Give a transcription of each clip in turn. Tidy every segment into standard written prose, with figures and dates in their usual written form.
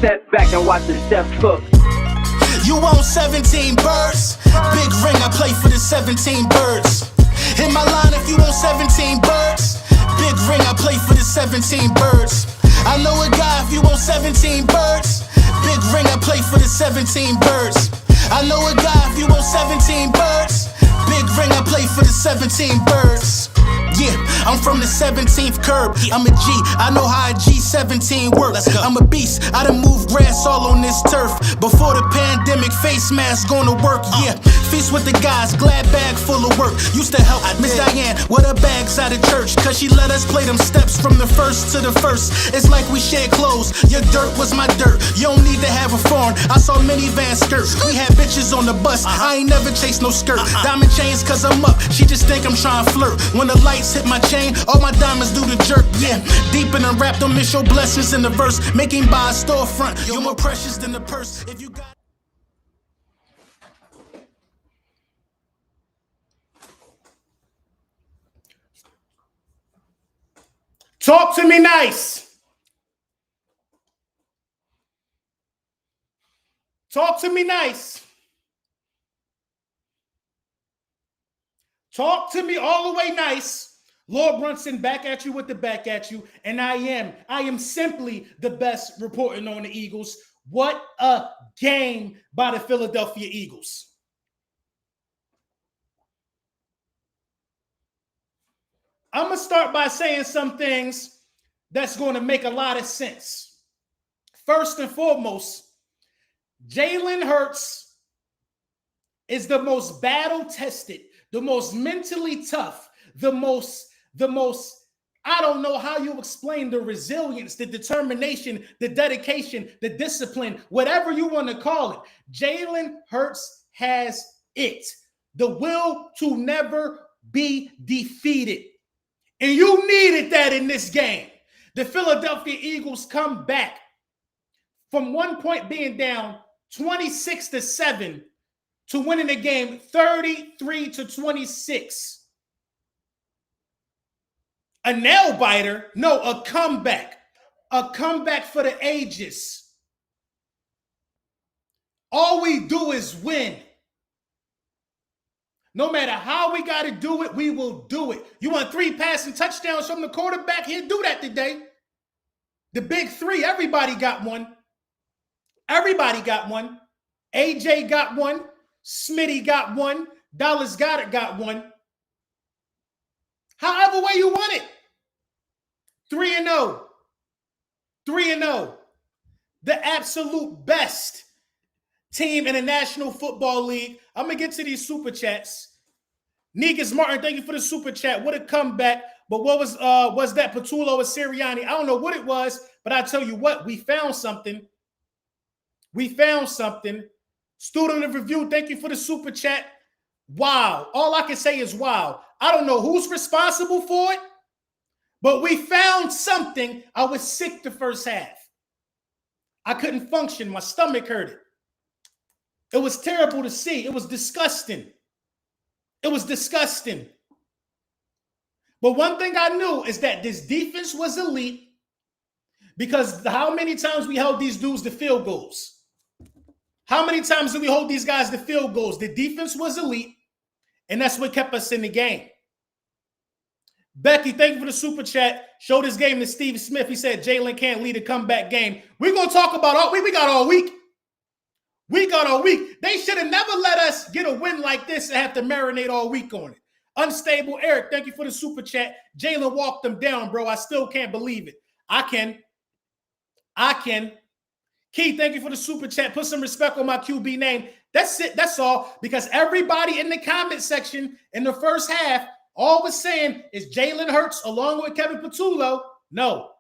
step back and watch the chef cook. You want 17 birds? Big ring, I play for the 17 birds. Hit my line if you want 17 birds. Big ring, I play for the 17 birds. I know a guy if you want 17 birds. Big ring, I play for the 17 birds. I know a guy if you want 17 birds. Big ring, I play for the 17 birds. Yeah, I'm from the 17th curb. I'm a G, I know how a G17 works. I'm a beast, I done moved grass all on this turf. Before the pandemic, face mask gonna work, yeah. Feast with the guys, glad bag full of work. Used to help Miss Diane with her bags out of church, cause she let us play them steps from the first to the first. It's like we shared clothes, your dirt was my dirt. You don't need to have a foreign, I saw minivan skirts. We had bitches on the bus, I ain't never chased no skirt. Diamond chains cause I'm up, she just think I'm trying to flirt. When the lights hit my chain, all my diamonds do the jerk, yeah. Deep in the rap, don't miss your blessings in the verse. Making by a storefront, you're more precious than the purse. If you got talk to me nice. Talk to me nice. Talk to me all the way nice. Lord Brunson back at you with the back at you. And I am simply the best reporting on the Eagles. What a game by the Philadelphia Eagles. I'm going to start by saying some things that's going to make a lot of sense. First and foremost, Jalen Hurts is the most battle-tested, the most mentally tough, the most, I don't know how you explain the resilience, the determination, the dedication, the discipline, whatever you want to call it. Jalen Hurts has it. The will to never be defeated. And you needed that in this game. The Philadelphia Eagles come back from 1 point being down 26-7 to winning the game 33-26. A nail biter? No, a comeback. A comeback for the ages. All we do is win. No matter how we got to do it, we will do it. You want 3 passing touchdowns from the quarterback? He'll do that today. The big 3, everybody got one. Everybody got one. AJ got one. Smitty got one. Dallas Goedert got one. However way you want it. 3-0. 3-0. The absolute best team in the National Football League. I'm going to get to these super chats. Negus Martin, thank you for the super chat. What a comeback. But what was that Patullo or Sirianni? I don't know what it was, but I tell you what, we found something. We found something. Student of review, thank you for the super chat. Wow. All I can say is wow. I don't know who's responsible for it, but we found something. I was sick the first half. I couldn't function. My stomach hurted. It was terrible to see. It was disgusting. It was disgusting. But one thing I knew is that this defense was elite because how many times we held these dudes to field goals? How many times did we hold these guys to field goals? The defense was elite, and that's what kept us in the game. Becky, thank you for the super chat. Show this game to Steve Smith. He said Jalen can't lead a comeback game. We're going to talk about all week. We got all week. We got all week. They should have never let us get a win like this and have to marinate all week on it. Unstable Eric, thank you for the super chat. Jalen walked them down, bro. I still can't believe it. I can. Keith, thank you for the super chat. Put some respect on my QB name. That's it. That's all. Because everybody in the comment section in the first half all was saying is Jalen Hurts along with Kevin Patullo. No.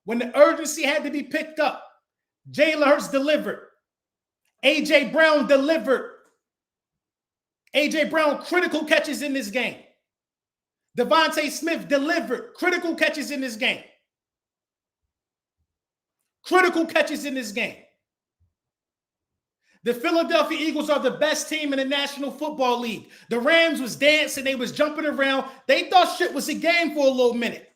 When the urgency had to be picked up, Jalen Hurts delivered. A.J. Brown delivered. A.J. Brown, critical catches in this game. Devontae Smith delivered. Critical catches in this game. Critical catches in this game. The Philadelphia Eagles are the best team in the National Football League. The Rams was dancing. They was jumping around. They thought shit was a game for a little minute.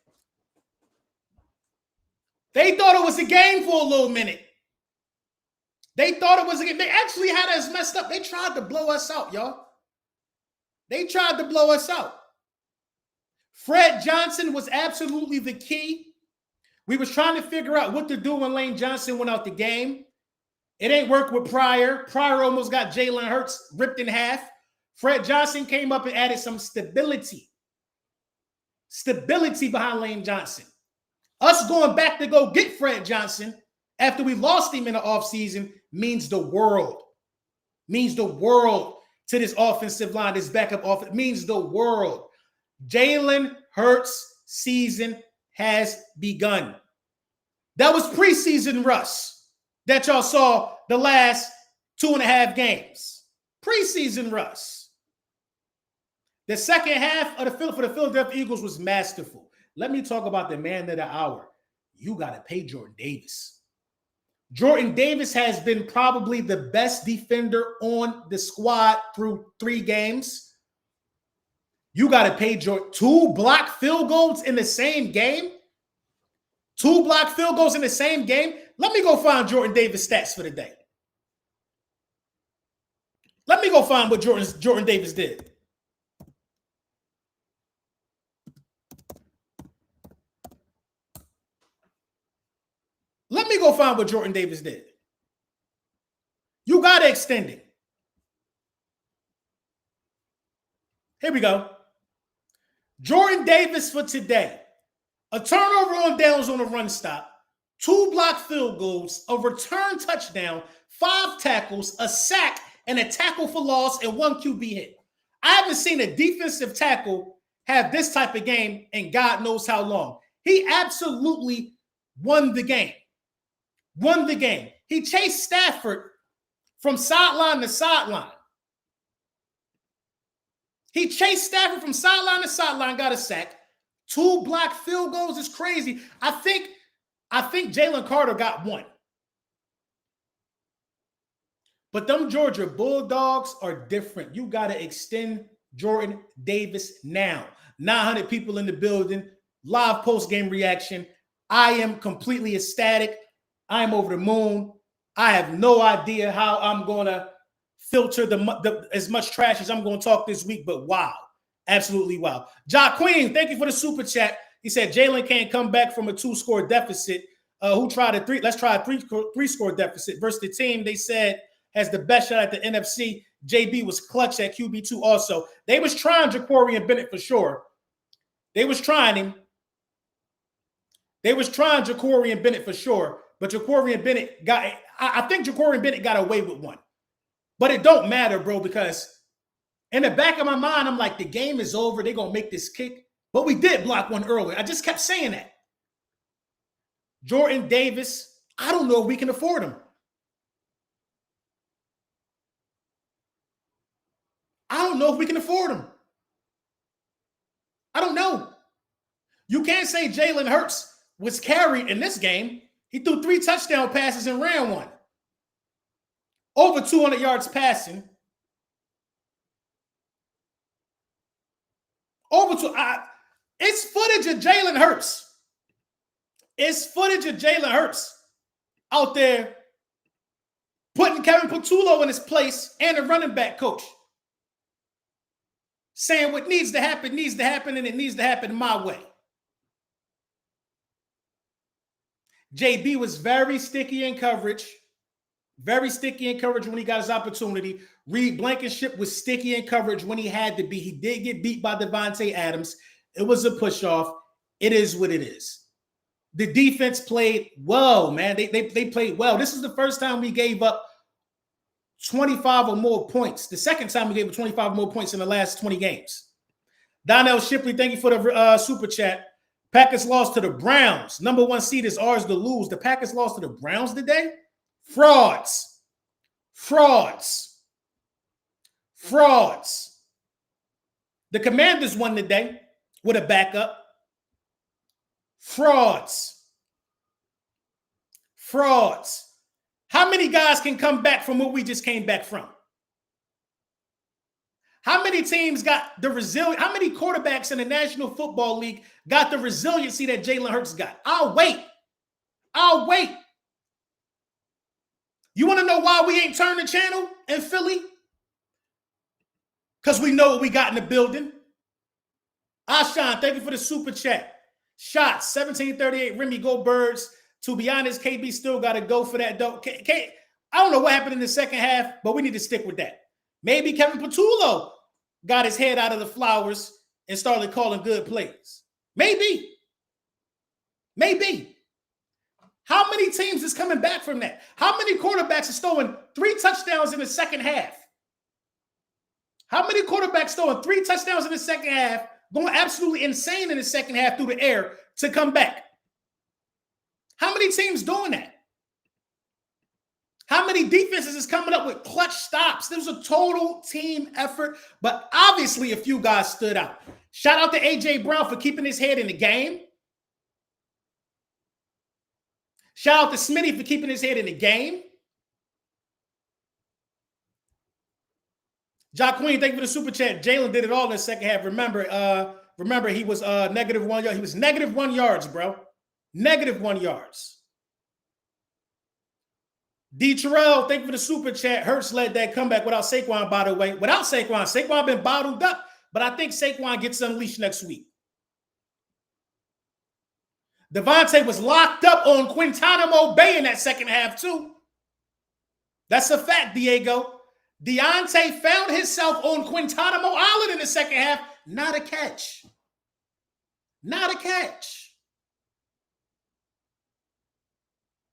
They thought it was a game for a little minute. They thought it was a game. They actually had us messed up. They tried to blow us out, y'all. They tried to blow us out. Fred Johnson was absolutely the key. We was trying to figure out what to do when Lane Johnson went out the game. It ain't worked with Pryor. Pryor almost got Jalen Hurts ripped in half. Fred Johnson came up and added some stability. Stability behind Lane Johnson. Us going back to go get Fred Johnson after we lost him in the offseason means the world. Means the world to this offensive line, this backup offense. Means the world. Jalen Hurts' season has begun. That was preseason Russ that y'all saw the last 2.5 games. Preseason Russ. The second half of for the Philadelphia Eagles was masterful. Let me talk about the man of the hour. You got to pay Jordan Davis. Jordan Davis has been probably the best defender on the squad through 3 games. You got to pay Jordan. 2 blocked field goals in the same game. 2 blocked field goals in the same game. Let me go find Jordan Davis stats for the day. Let me go find what Jordan Davis did. Let me go find what Jordan Davis did. You got to extend it. Here we go. Jordan Davis for today. A turnover on downs on a run stop, 2 blocked field goals, a return touchdown, 5 tackles, a sack, and a tackle for loss, and 1 QB hit. I haven't seen a defensive tackle have this type of game in God knows how long. He absolutely won the game. Won the game. He chased Stafford from sideline to sideline. He chased Stafford from sideline to sideline, got a sack. 2 blocked field goals is crazy. I think Jalen Carter got 1. But them Georgia Bulldogs are different. You got to extend Jordan Davis now. 900 people in the building. Live post-game reaction. I am completely ecstatic. I am over the moon. I have no idea how I'm going to filter as much trash as I'm going to talk this week, but wow. Absolutely wow. Ja Queen, thank you for the super chat. He said Jalen can't come back from a 2-score deficit. Who tried a 3? Let's try a 3-score deficit versus the team they said has the best shot at the NFC. JB was clutch at QB2 also. They was trying Ja'Cory Bennett for sure. They was trying him. They was trying Ja'Cory Bennett for sure. But Ja'Cory Bennett I think Ja'Cory Bennett got away with 1. But it don't matter, bro, because in the back of my mind, I'm like, the game is over. They're going to make this kick. But we did block 1 earlier. I just kept saying that. Jordan Davis, I don't know if we can afford him. I don't know if we can afford him. I don't know. You can't say Jalen Hurts was carried in this game. He threw 3 touchdown passes and ran 1. Over 200 yards passing. It's footage of Jalen Hurts. It's footage of Jalen Hurts out there putting Kevin Patullo in his place and the running back coach. Saying what needs to happen, and it needs to happen my way. JB was very sticky in coverage. Very sticky in coverage when he got his opportunity. Reed Blankenship was sticky in coverage when he had to be. He did get beat by Devontae Adams. It was a push-off. It is what it is. The defense played well, man. They played well. This is the first time we gave up 25 or more points. The second time we gave up 25 or more points in the last 20 games. Donnell Shipley, thank you for the super chat. Packers lost to the Browns. Number 1 seed is ours to lose. The Packers lost to the Browns today? Frauds. The Commanders won today with a backup. Frauds. How many guys can come back from what we just came back from? How many teams got the resilience? How many quarterbacks in the National Football League got the resiliency that Jalen Hurts got? I'll wait. I'll wait. You want to know why we ain't turned the channel in Philly? Because we know what we got in the building. Ashan, thank you for the super chat. Shots, 1738, Remy, go Birds. To be honest, KB still got to go for that, though. I don't know what happened in the second half, but we need to stick with that. Maybe Kevin Patullo got his head out of the flowers and started calling good plays. Maybe. How many teams is coming back from that? How many quarterbacks are throwing 3 touchdowns in the second half? How many quarterbacks throwing 3 touchdowns in the second half, going absolutely insane in the second half through the air to come back? How many teams doing that? How many defenses is coming up with clutch stops? This was a total team effort, but obviously a few guys stood out. Shout out to A.J. Brown for keeping his head in the game. Shout out to Smitty for keeping his head in the game. Jacqueline, thank you for the super chat. Jalen did it all in the second half. Remember, he was negative 1 yard. He was negative 1 yards, bro. Negative 1 yards. D. Terrell, thank you for the super chat. Hurts led that comeback without Saquon, by the way. Without Saquon been bottled up, but I think Saquon gets unleashed next week. Devontae was locked up on Guantanamo Bay in that second half, too. That's a fact, Diego. Deontay found himself on Guantanamo Island in the second half. Not a catch. Not a catch.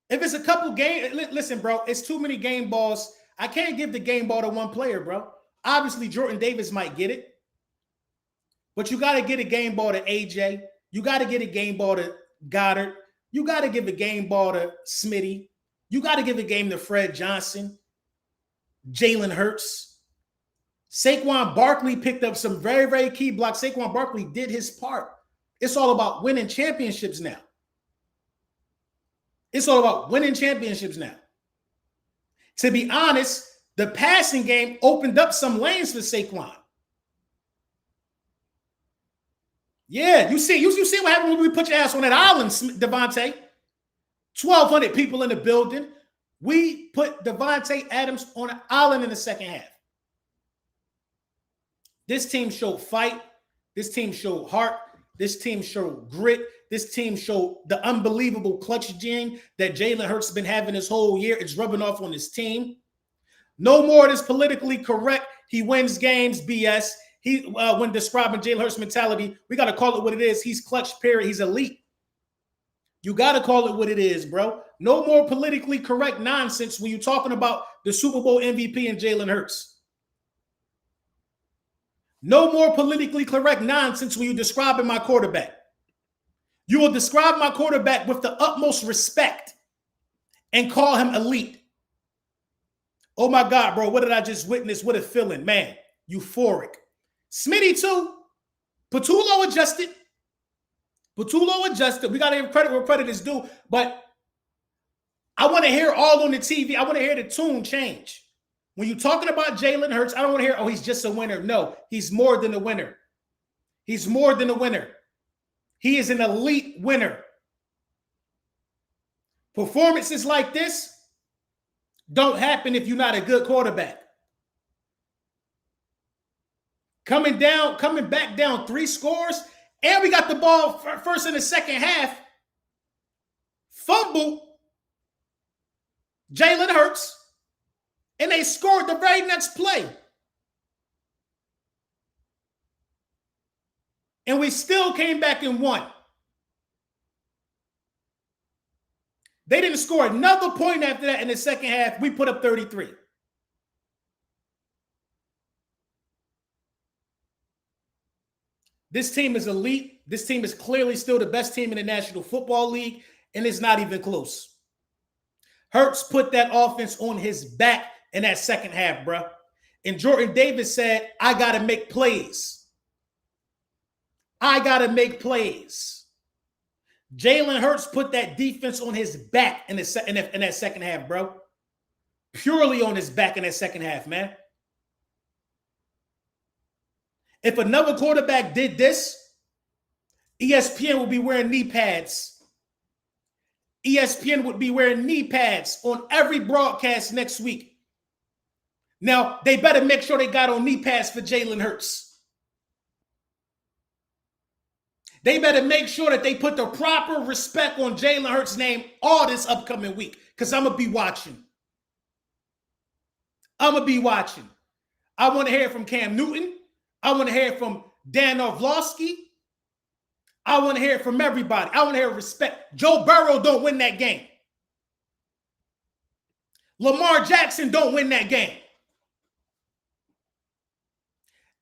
If it's a couple games, listen, bro, it's too many game balls. I can't give the game ball to one player, bro. Obviously, Jordan Davis might get it. But you got to get a game ball to AJ. You got to get a game ball to Goddard. You got to give a game ball to Smitty. You got to give a game to Fred Johnson, Jalen Hurts. Saquon Barkley picked up some very, very key blocks. Saquon Barkley did his part. It's all about winning championships now. It's all about winning championships now. To be honest, the passing game opened up some lanes for Saquon. Yeah, you see what happened when we put your ass on that island, Devontae. 1,200 people in the building. We put Devontae Adams on an island in the second half. This team showed fight. This team showed heart. This team showed grit. This team showed the unbelievable clutch gene that Jalen Hurts has been having this whole year. It's rubbing off on his team. No more of this politically correct. He wins games, BS. When describing Jalen Hurts' mentality, we got to call it what it is. He's clutch, period. He's elite. You got to call it what it is, bro. No more politically correct nonsense when you're talking about the Super Bowl MVP and Jalen Hurts. No more politically correct nonsense when you're describing my quarterback. You will describe my quarterback with the utmost respect and call him elite. Oh my God, bro, what did I just witness? What a feeling, man. Euphoric. Smitty too. Patullo adjusted. We got to give credit where credit is due, but I want to hear all on the TV. I want to hear the tune change. When you're talking about Jalen Hurts, I don't want to hear, oh, he's just a winner. No, he's more than a winner. He's more than a winner. He is an elite winner. Performances like this don't happen if you're not a good quarterback. Coming back down 3 scores, and we got the ball first in the second half. Fumble Jalen Hurts, and they scored the very next play. And we still came back and won. They didn't score another point after that in the second half. We put up 33. This team is elite. This team is clearly still the best team in the National Football League, and it's not even close. Hurts put that offense on his back in that second half, bro. And Jordan Davis said, I got to make plays. I got to make plays. Jalen Hurts put that defense on his back in that second half, bro. Purely on his back in that second half, man. If another quarterback did this, ESPN will be wearing knee pads ESPN would be wearing knee pads on every broadcast next week. Now, they better make sure they got on knee pads for Jalen Hurts. They better make sure that they put the proper respect on Jalen Hurts' name all this upcoming week, because I'm going to be watching. I'm going to be watching. I want to hear from Cam Newton. I want to hear from Dan Orlovsky. I want to hear from everybody. I want to hear respect. Joe Burrow don't win that game. Lamar Jackson don't win that game.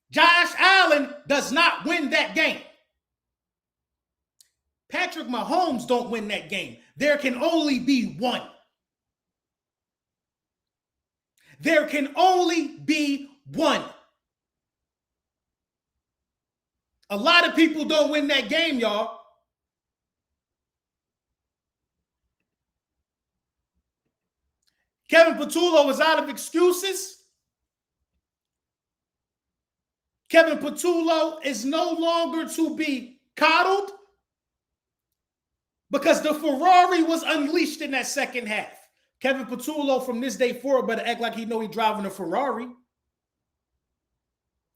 Josh Allen does not win that game. Patrick Mahomes don't win that game. There can only be one. There can only be one. A lot of people don't win that game, y'all. Kevin Patullo is out of excuses. Kevin Patullo is no longer to be coddled because the Ferrari was unleashed in that second half. Kevin Patullo from this day forward better act like he know he driving a Ferrari.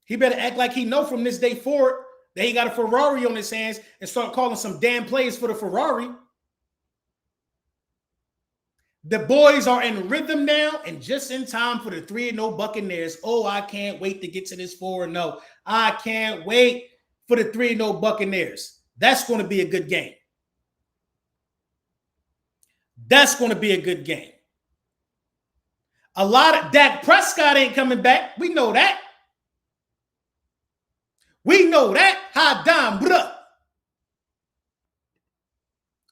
He better act like he know from this day forward that he got a Ferrari on his hands and start calling some damn plays for the Ferrari. The boys are in rhythm now and just in time for the 3-0 Buccaneers. Oh, I can't wait to get to this 4-0. I can't wait for the 3-0 Buccaneers. That's going to be a good game. That's going to be a good game. A lot of Dak Prescott ain't coming back. We know that. We know that. Ha damn, bruh.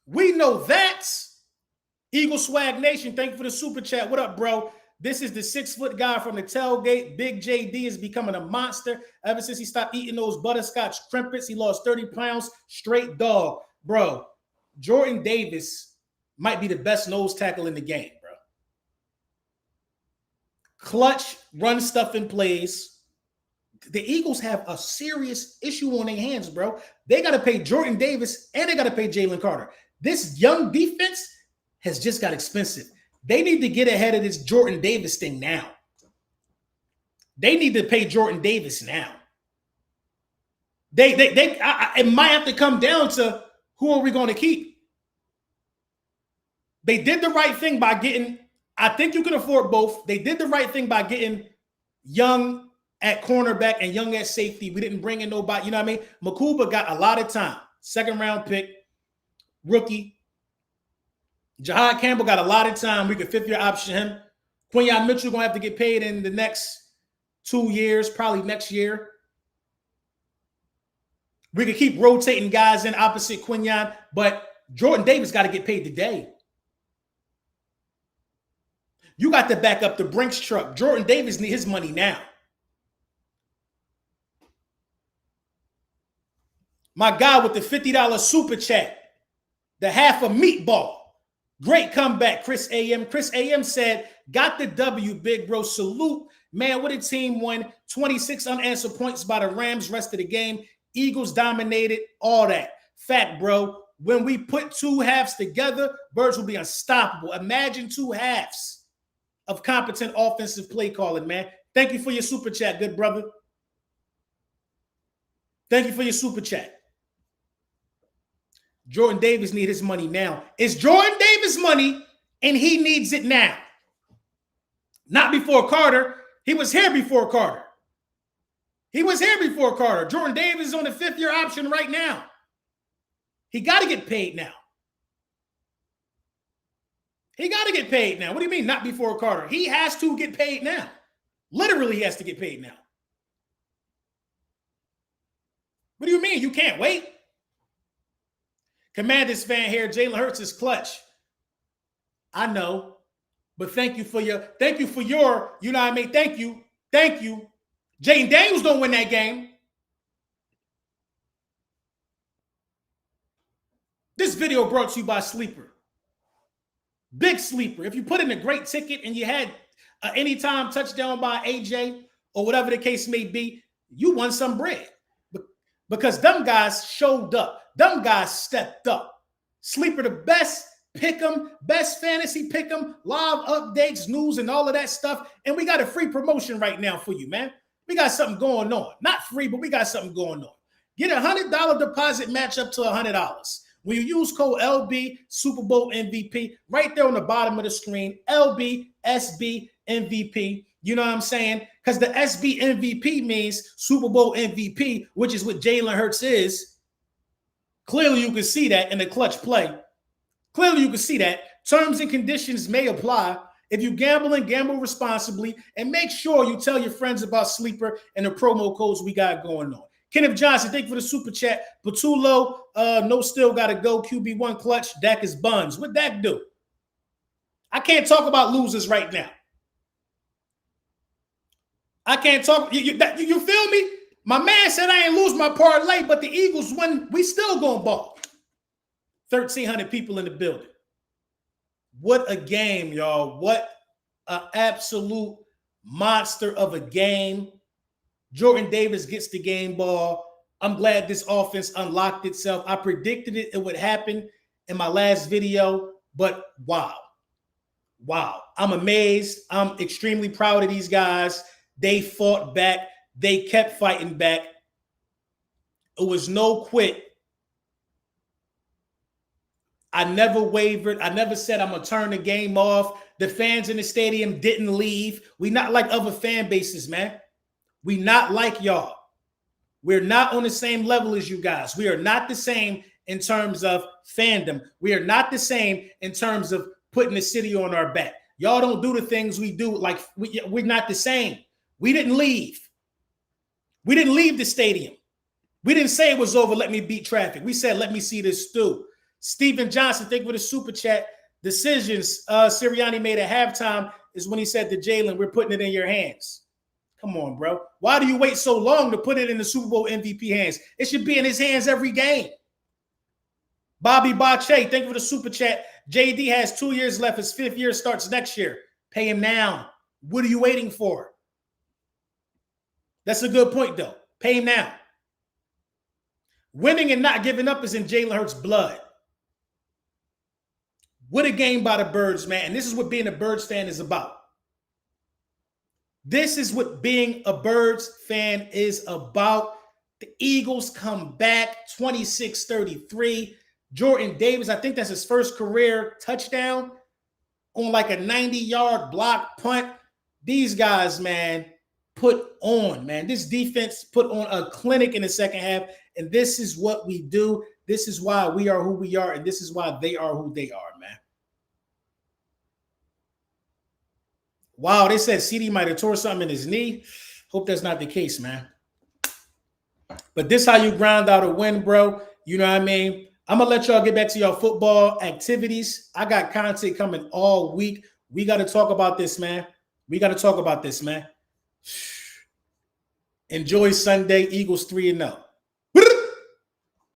We know that. Eagle Swag Nation, thank you for the super chat. What up, bro? This is the 6-foot guy from the tailgate. Big JD is becoming a monster. Ever since he stopped eating those butterscotch crimpets, he lost 30 pounds. Straight dog. Bro, Jordan Davis might be the best nose tackle in the game, bro. Clutch, run stuff in plays. The Eagles have a serious issue on their hands, bro. They got to pay Jordan Davis and they got to pay Jalen Carter. This young defense has just got expensive. They need to get ahead of this Jordan Davis thing now. They need to pay Jordan Davis now. It might have to come down to who are we going to keep. They did the right thing by getting, I think you can afford both. They did the right thing by getting Young at cornerback and Young at safety. We didn't bring in nobody, you know what I mean? Makuba got a lot of time. 2nd round pick, rookie. Jahad Campbell got a lot of time. We could 5th-year option him. Quinyon Mitchell going to have to get paid in the next 2 years, probably next year. We could keep rotating guys in opposite Quinyon, but Jordan Davis got to get paid today. You got to back up the Brinks truck. Jordan Davis needs his money now. My guy with the $50 super chat, the half a meatball. Great comeback, Chris A.M. Chris A.M. said, got the W, big bro. Salute. Man, what a team won. 26 unanswered points by the Rams rest of the game. Eagles dominated, all that. Fact, bro. When we put 2 halves together, Birds will be unstoppable. Imagine 2 halves of competent offensive play calling, man. Thank you for your super chat, good brother. Thank you for your super chat. Jordan Davis needs his money now. It's Jordan Davis money, and he needs it now. Not before Carter. He was here before Carter. He was here before Carter. Jordan Davis is on the 5th-year option right now. He got to get paid now. He got to get paid now. What do you mean not before Carter? He has to get paid now. Literally, he has to get paid now. What do you mean? You can't wait? Commanders fan here. Jalen Hurts is clutch. I know, but thank you for your, you know what I mean? Thank you. Jaden Daniels don't win that game. This video brought to you by Sleeper. Big Sleeper. If you put in a great ticket and you had an anytime touchdown by AJ or whatever the case may be, you won some bread. Because them guys showed up. Them guys stepped up. Sleeper, the best pick 'em, best fantasy pick 'em, live updates, news, and all of that stuff. And we got a free promotion right now for you, man. We got something going on. Not free, but we got something going on. Get a $100 deposit match up to $100. When you use code LB Super Bowl MVP, right there on the bottom of the screen, LB SB MVP. You know what I'm saying? Because the SB MVP means Super Bowl MVP, which is what Jalen Hurts is. Clearly, you can see that in the clutch play. Clearly, you can see that. Terms and conditions may apply. If you gamble and gamble responsibly, and make sure you tell your friends about Sleeper and the promo codes we got going on. Kenneth Johnson, thank you for the super chat. Patulo, no still got to go. QB1 clutch. Dak is buns. What Dak do? I can't talk about losers right now. I can't talk. You feel me? My man said I ain't lose my parlay, but the Eagles won. We still going to ball. 1,300 people in the building. What a game, y'all. What an absolute monster of a game. Jordan Davis gets the game ball. I'm glad this offense unlocked itself. I predicted it would happen in my last video, but wow. Wow. I'm amazed. I'm extremely proud of these guys. They fought back. They kept fighting back. It was no quit. I never wavered. I never said I'm going to turn the game off. The fans in the stadium didn't leave. We not like other fan bases, man. We not like y'all. We're not on the same level as you guys. We are not the same in terms of fandom. We are not the same in terms of putting the city on our back. Y'all don't do the things we do. Like we're not the same. We didn't leave. We didn't leave the stadium. We didn't say it was over. Let me beat traffic. We said, let me see this stew. Stephen Johnson, thank you for the super chat. Decisions Sirianni made at halftime is when he said to Jalen, we're putting it in your hands. Come on, bro. Why do you wait so long to put it in the Super Bowl MVP hands? It should be in his hands every game. Bobby Bache, thank you for the super chat. JD has 2 years left. His 5th year starts next year. Pay him now. What are you waiting for? That's a good point, though. Pay him now. Winning and not giving up is in Jalen Hurts' blood. What a game by the Birds, man. And this is what being a Birds fan is about. This is what being a Birds fan is about. The Eagles come back 26-33. Jordan Davis, I think that's his first career touchdown on like a 90-yard block punt. These guys, man, put on, man. This defense put on a clinic in the second half, and this is what we do. This is why we are who we are, and this is why they are who they are, man. Wow, they said CD might have tore something in his knee. Hope that's not the case, man. But this how you ground out a win, bro. You know what I mean? I'm going to let y'all get back to your football activities. I got content coming all week. We got to talk about this, man. We got to talk about this, man. Enjoy Sunday. Eagles 3-0.